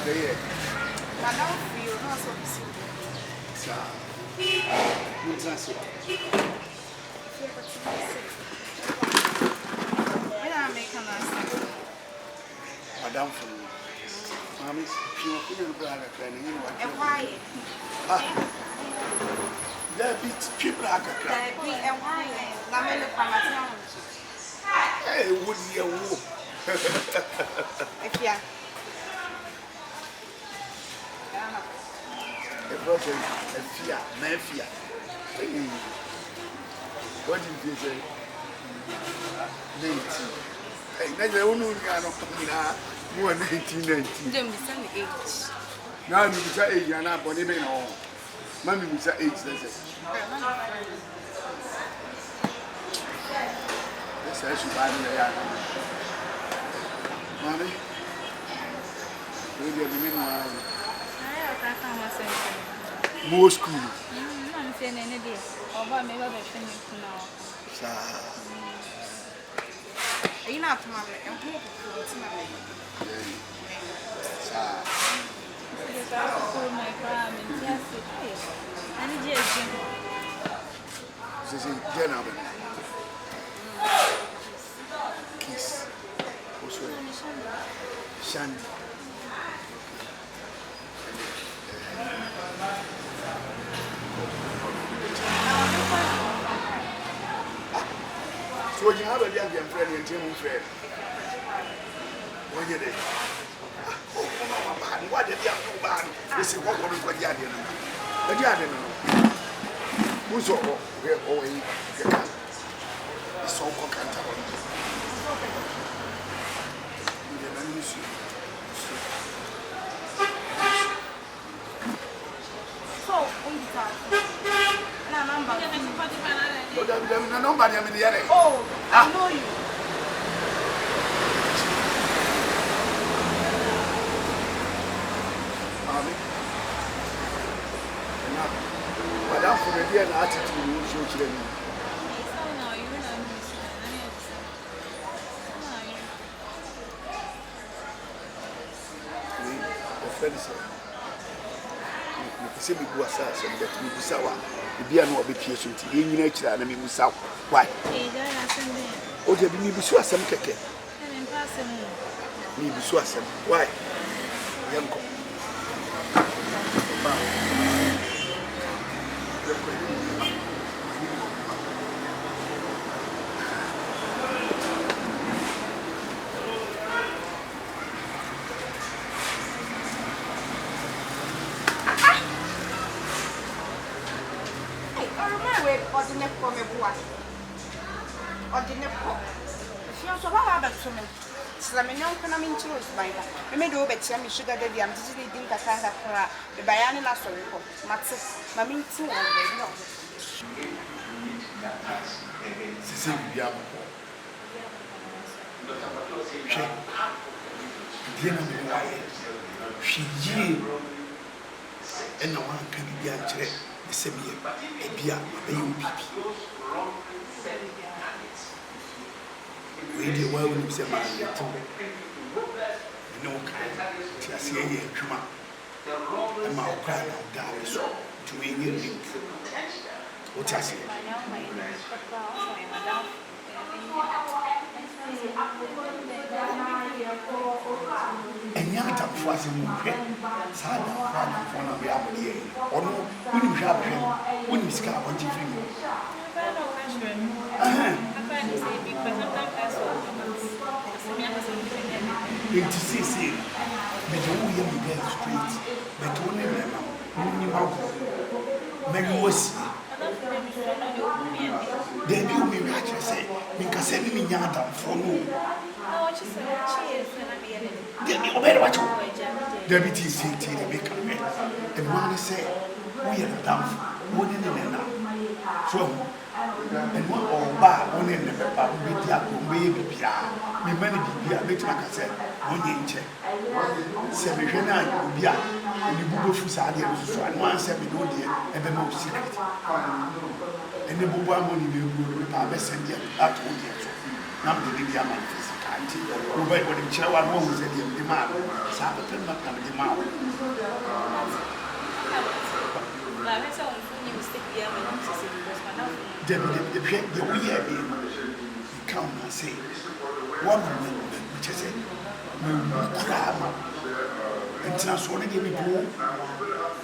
There. Madam, you know so busy. Sir, what's that? When I make a nice Madam, for me. Mammy, she will put your brother training. and why? There be cheap like a crap. And why? I'm in the Pamatown. Hey, would you woo? If you A brother, a fear, my fear. What did you say? 19. Hey, that's the only one I don't more 19. don't be sending age. Now you say age, you're not born even all. Mammy, we say age, that's it. That's actually bad in the yard. Mommy, we'll be a minimum. More school. I'm saying any day. Or what maybe I'll finish now. You know, tomorrow, and who will tomorrow? My crime and yes, and yes, this is gentlemen. Kiss. Also, Shandy. So you have a young friend and Tim friend. What did they? Oh, what did you have no bad? This is what we got Yadin. The Yadin. Who's all we're going? It's so concantable. Nobody, I'm in the area. Oh, I know you. But after the day, the attitude will show to them. The friends say, we go aside, so that we sour. The beer no be pierced in nature, and I mean, south. Why? Oh, there be some keke. Me be swasem. Why? Yanko. Slaminyon can I mean to us by that. I may do a bit of sugar daddy. I'm just eating the Bayani Nassau. Matsu, Mammy, too. She and no one can be actually the same year. A beer, a baby. We did well when you said, my little. No, I see a come up. And my cry now down so to a new link. What I say? And young time was in Sada from a reality. Or no, when you have him, when you scar what you feel. To see, but you will be straight, but only remember, was there be me actually say, because send me yada for no. There be obey what you deputy city, the big and one say, we are down, one in the So and one or bar only in the paper with the baby pia. Me many be a bit like I said, one inch. 7 bia ni bubu fu sa de so and one 7 do de e be no secret and the bubu amoni be bu pa be send ya at o de so na me de bia man kanti no be ko de kira wa no hu se de ma sa be pen ma na de ma la mesa on fu ni mistake bia me no se because ma na de we here be come and say one minute which is it krama international ne me bo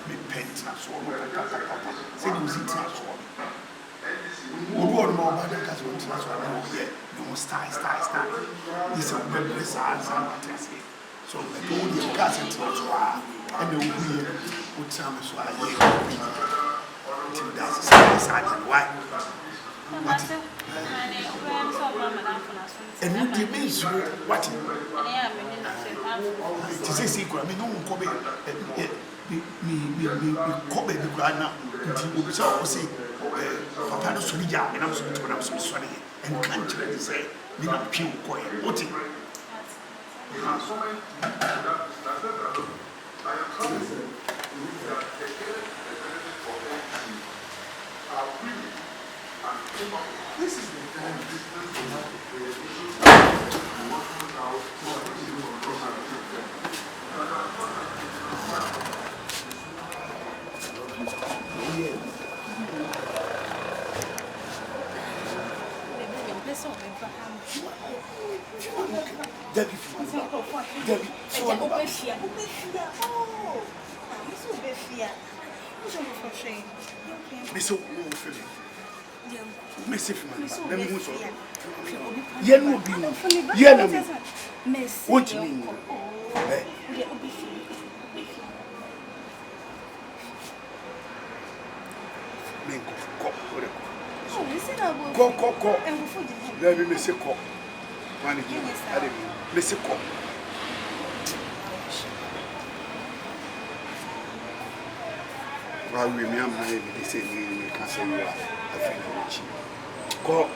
me international papa say the international obi on mo ba de ka so international no here no style this is very sad so the do the gas international and the we o tama so aye until that's sad why and you give me what to say secret me no ko be me ko be bi kra na nti obi say o say papa no so ni ja na so to na so so ni and can tell you say me na twi ko e oti this is the time what you mean? Go. Let me miss a cop. Miss a cop. While we may have the same name, we can say you are a friend of Go.